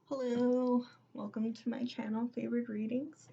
Hello, welcome to my channel, Favorite Readings.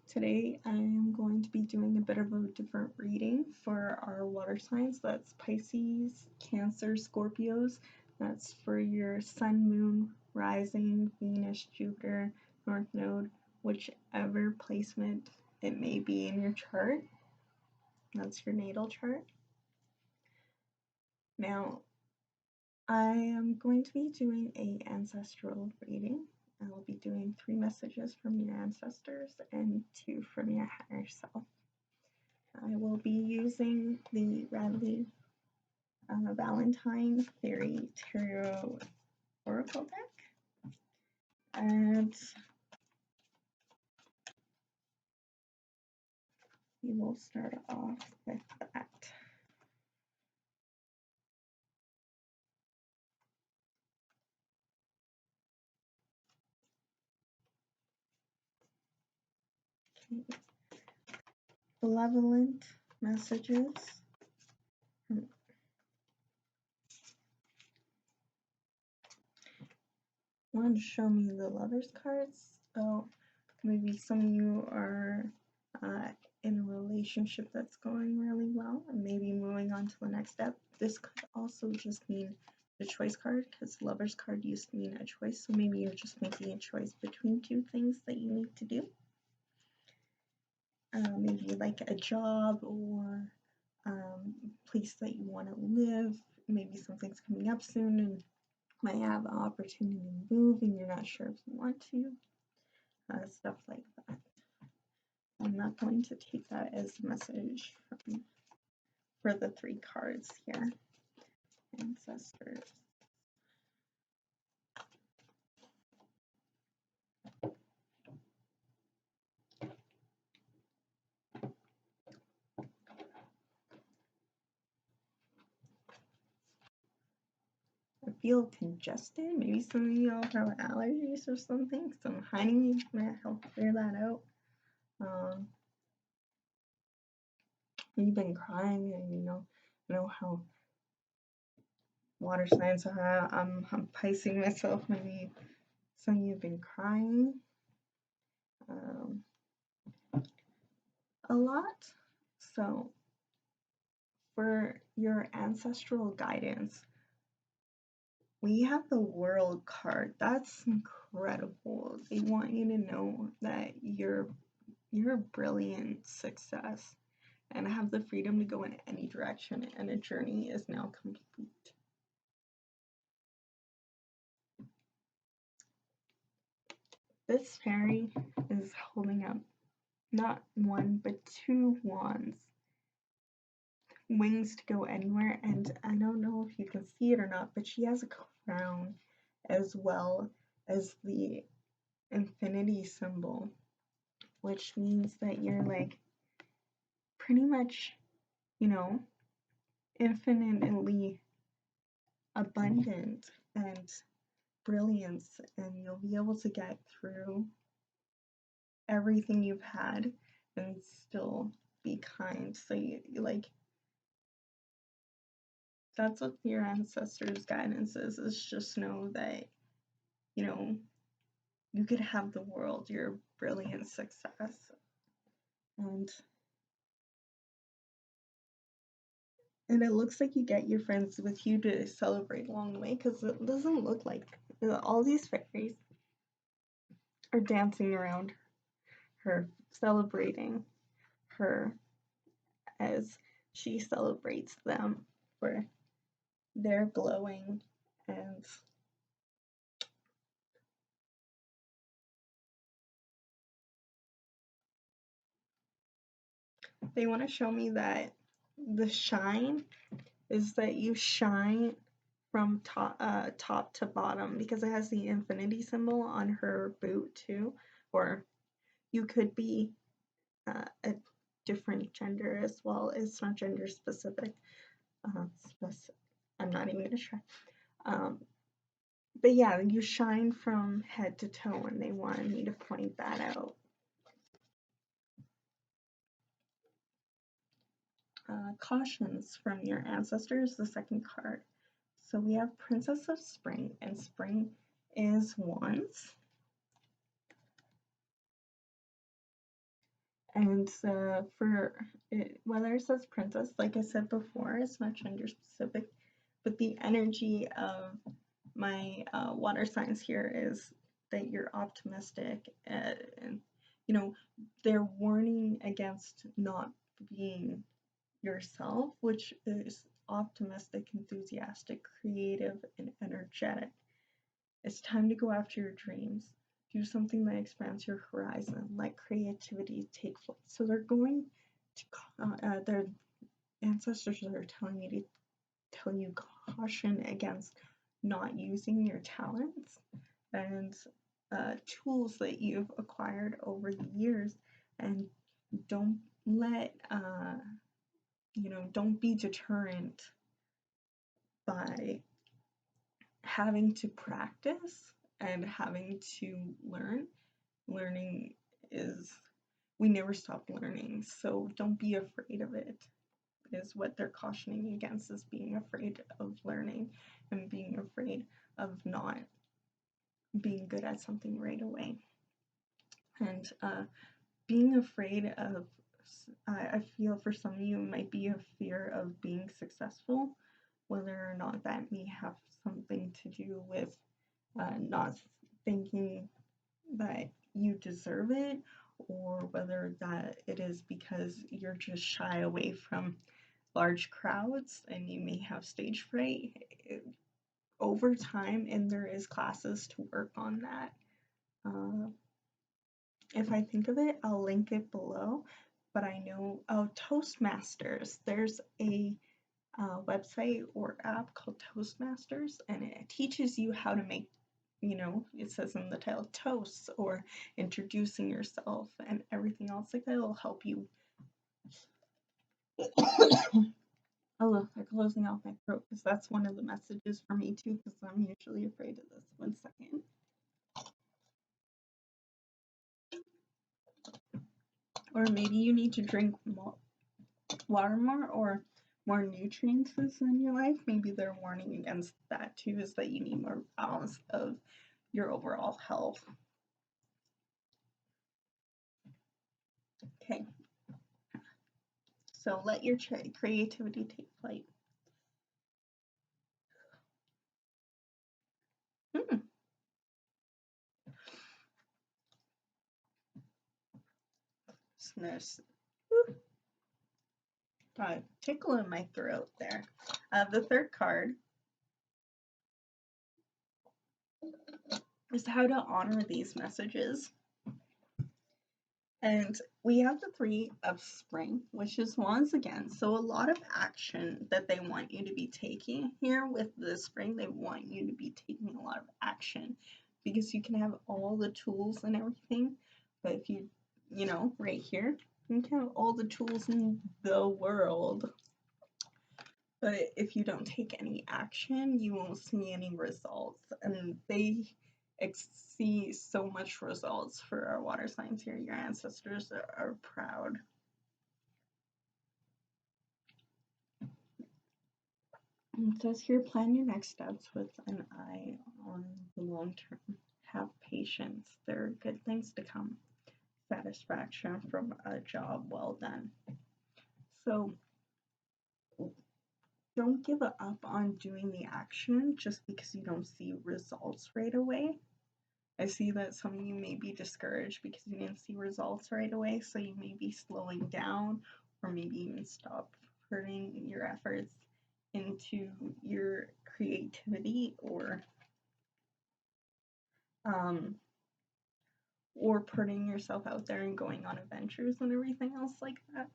Today I am going to be doing a bit of a different reading for our water signs. That's Pisces, Cancer, Scorpios. That's for your Sun, Moon, Rising, Venus, Jupiter, North Node, whichever placement it may be in your chart. That's your natal chart. Now, I am going to be doing an ancestral reading. I will be doing 3 messages from your ancestors and 2 from your higher self. I will be using the Radleigh Valentine Fairy Tarot Oracle deck. And we will start off with that. Okay. Benevolent messages. Want to show me the Lovers cards? So maybe some of you are in a relationship that's going really well and maybe moving on to the next step. This could also just mean the choice card, because Lovers card used to mean a choice, so maybe you're just making a choice between 2 things that you need to do. Maybe like a job or place that you want to live. Maybe something's coming up soon and might have an opportunity to move and you're not sure if you want to. Stuff like that. I'm not going to take that as a message for the 3 cards here. Ancestors. I feel congested. Maybe some of you all have allergies or something. Some honey might help clear that out. You've been crying, and you know how water signs are. I'm picing myself. Maybe some of you have been crying a lot. So for your ancestral guidance, we have the World card. That's incredible. They want you to know that you're a brilliant success and have the freedom to go in any direction, and a journey is now complete. This fairy is holding up not 1 but 2 wands, wings to go anywhere, and I don't know if you can see it or not, but she has a crown as well as the infinity symbol, which means that you're like pretty much, infinitely abundant and brilliance, and you'll be able to get through everything you've had and still be kind. So you that's what your ancestors' guidance is just know that you could have the world. You're a brilliant success, and it looks like you get your friends with you to celebrate along the way, because it doesn't look like all these fairies are dancing around her, celebrating her as she celebrates them for their glowing. And they want to show me that the shine is that you shine from top to bottom, because it has the infinity symbol on her boot too, or you could be a different gender as well. It's not gender specific. I'm not even gonna try. But yeah, you shine from head to toe, and they wanted me to point that out. Cautions from your ancestors, the second card. So we have Princess of Spring, and spring is Wands. And for it, whether it says princess, like I said before, it's not gender specific, but the energy of my water signs here is that you're optimistic, and you know, they're warning against not being yourself, which is optimistic, enthusiastic, creative, and energetic. It's time to go after your dreams. Do something that expands your horizon. Let creativity take flight. So they're going to, their ancestors are telling me to tell you caution against not using your talents and tools that you've acquired over the years, and don't let, don't be deterrent by having to practice and having to learn. Learning is, we never stop learning, so don't be afraid of it, is what they're cautioning against, is being afraid of learning and being afraid of not being good at something right away. And being afraid of, I feel for some of you, it might be a fear of being successful, whether or not that may have something to do with not thinking that you deserve it, or whether that it is because you're just shy away from large crowds and you may have stage fright over time, and there is classes to work on that. If I think of it, I'll link it below, but I know, Toastmasters, there's a website or app called Toastmasters, and it teaches you how to make, it says in the title, toasts, or introducing yourself and everything else like that. It'll help you. Oh, look, they're closing off my throat, because that's one of the messages for me too, because I'm usually afraid of this. 1 second. Or maybe you need to drink more water more, or more nutrients in your life. Maybe they're warning against that too, is that you need more balance of your overall health. Okay, so let your creativity take flight. Sniffs. Got a tickle in my throat there. The third card is how to honor these messages. And we have the Three of Spring, which is Wands again. So a lot of action that they want you to be taking here with the spring. They want you to be taking a lot of action, because you can have all the tools and everything, but if you, right here, you can have all the tools in the world, but if you don't take any action, you won't see any results. And they see so much results for our water signs here. Your ancestors are proud. It says here, plan your next steps with an eye on the long term. Have patience. There are good things to come. Satisfaction from a job well done. So don't give up on doing the action just because you don't see results right away. I see that some of you may be discouraged because you didn't see results right away, so you may be slowing down, or maybe even stop putting your efforts into your creativity, or putting yourself out there and going on adventures and everything else like that.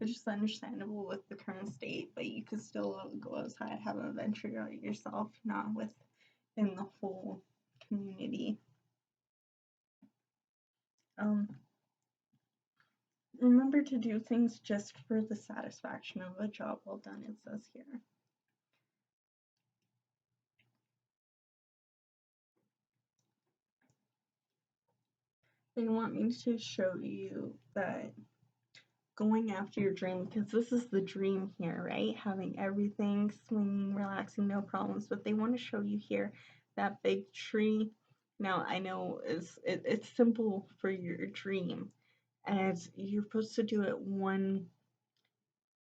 It's just understandable with the current state, but you could still go outside, have an adventure yourself, not within the whole community. Remember to do things just for the satisfaction of a job well done, it says here. They want me to show you that going after your dream, because this is the dream here, right? Having everything swinging, relaxing, no problems. But they want to show you here that big tree. Now I know it's simple for your dream, as you're supposed to do it one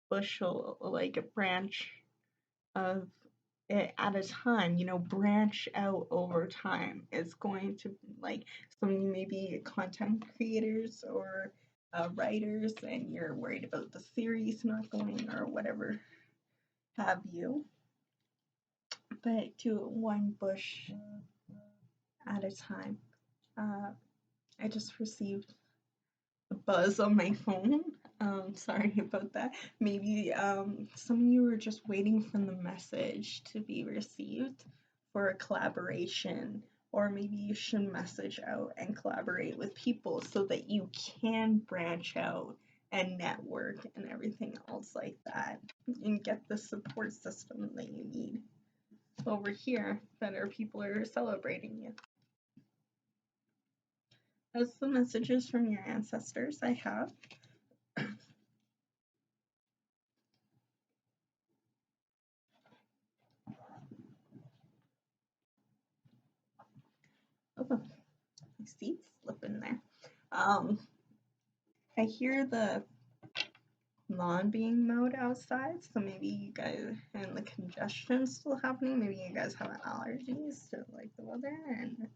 bushel, like a branch of it at a time, branch out over time. It's going to, like, some of you may be content creators or writers, and you're worried about the series not going or whatever have you, but do it one bush at a time. I just received a buzz on my phone. Sorry about that. Maybe some of you were just waiting for the message to be received for a collaboration, or maybe you should message out and collaborate with people so that you can branch out and network and everything else like that, and get the support system that you need over here that our people are celebrating you. That's the messages from your ancestors I have. Oh, my seat's slipping there. I hear the lawn being mowed outside, so maybe you guys, and the congestion's still happening, maybe you guys have allergies to like the weather, and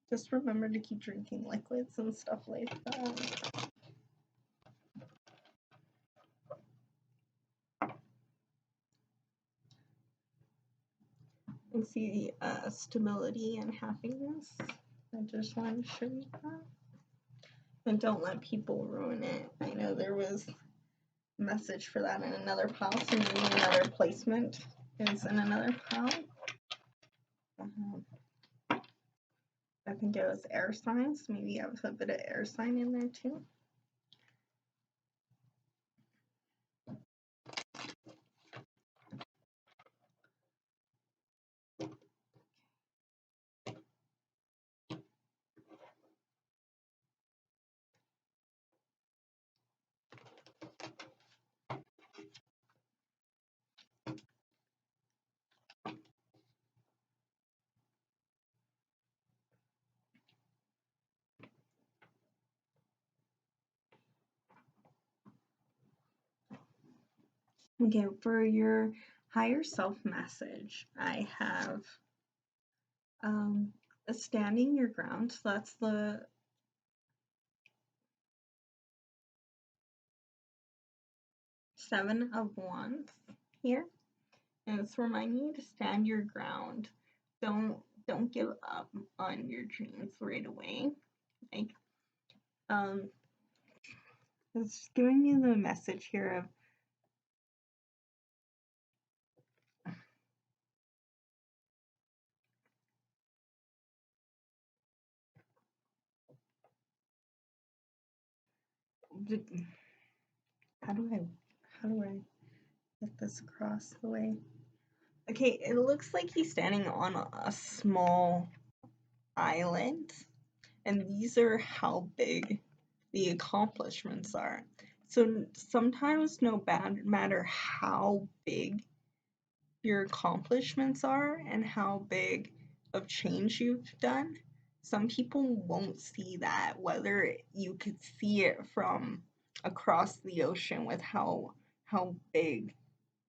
just remember to keep drinking liquids and stuff like that. And see stability and happiness. I just wanted to show you that. And don't let people ruin it. I know there was a message for that in another pile, so maybe another placement is in another pile. I think it was air signs. Maybe you have a bit of air sign in there too. Okay, for your higher self message, I have standing your ground. So that's the Seven of Wands here, and it's reminding you to stand your ground. Don't give up on your dreams right away. Like, it's giving you the message here of how do I get this across the way? Okay, it looks like he's standing on a small island, and these are how big the accomplishments are. So sometimes, no matter how big your accomplishments are and how big of change you've done, some people won't see that, whether you could see it from across the ocean with how big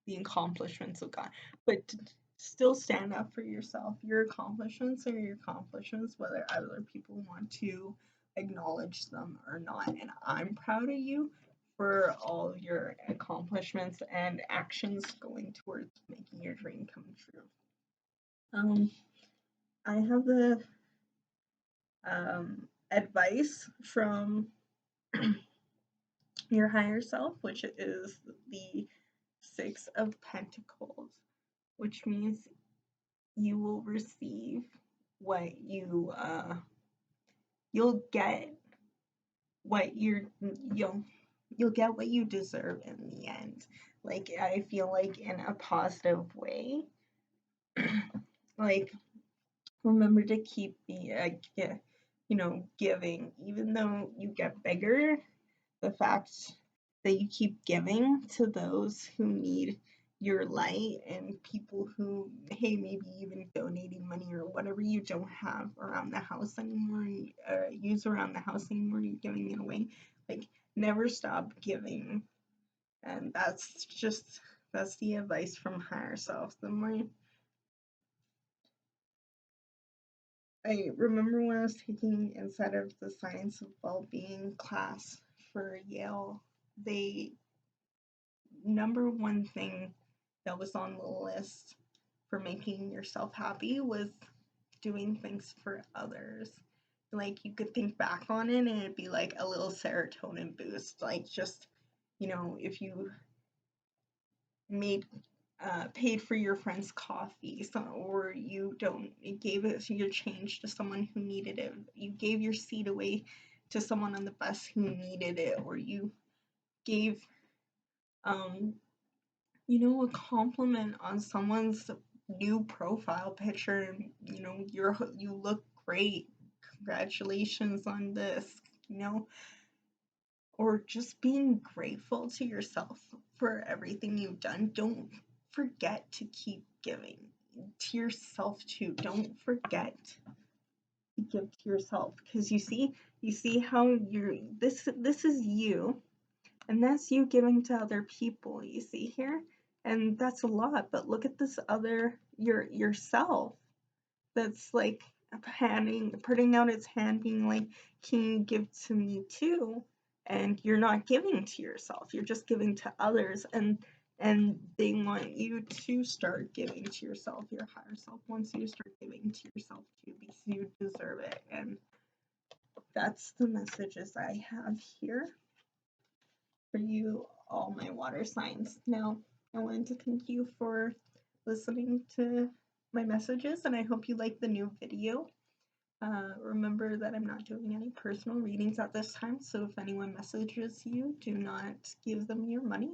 the accomplishments have got. But still stand up for yourself. Your accomplishments are your accomplishments, whether other people want to acknowledge them or not. And I'm proud of you for all your accomplishments and actions going towards making your dream come true. I have the advice from your higher self, which is the Six of Pentacles, which means you will receive what you'll get what you'll get what you deserve in the end. Like, I feel like in a positive way. Like, remember to keep the giving, even though you get bigger. The fact that you keep giving to those who need your light, and people who, hey, maybe even donating money or whatever you don't have around the house anymore, use around the house anymore, you're giving it away. Like, never stop giving. And that's the advice from higher self. I remember when I was taking inside of the science of well-being class for Yale, they number one thing that was on the list for making yourself happy was doing things for others. Like, you could think back on it and it'd be like a little serotonin boost. Like, just, if you made paid for your friend's coffee, or you gave it your change to someone who needed it, you gave your seat away to someone on the bus who needed it, or you gave um a compliment on someone's new profile picture, and you look great, congratulations on this, you know or just being grateful to yourself for everything you've done. Don't forget to keep giving to yourself too. Don't forget to give to yourself, because you see how this is you, and that's you giving to other people, you see here, and that's a lot. But look at this other yourself that's like putting out its hand, being like, can you give to me too? And you're not giving to yourself, you're just giving to others, and they want you to start giving to yourself. Your higher self wants you to start giving to yourself too, because you deserve it. And that's the messages I have here for you, all my water signs. Now, I wanted to thank you for listening to my messages, and I hope you like the new video. Remember that I'm not doing any personal readings at this time, so if anyone messages you, do not give them your money.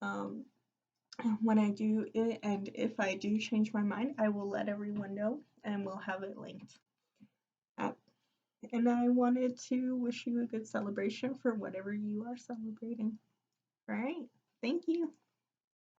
When I do it, and if I do change my mind, I will let everyone know, and we'll have it linked up. And I wanted to wish you a good celebration for whatever you are celebrating. All right, thank you.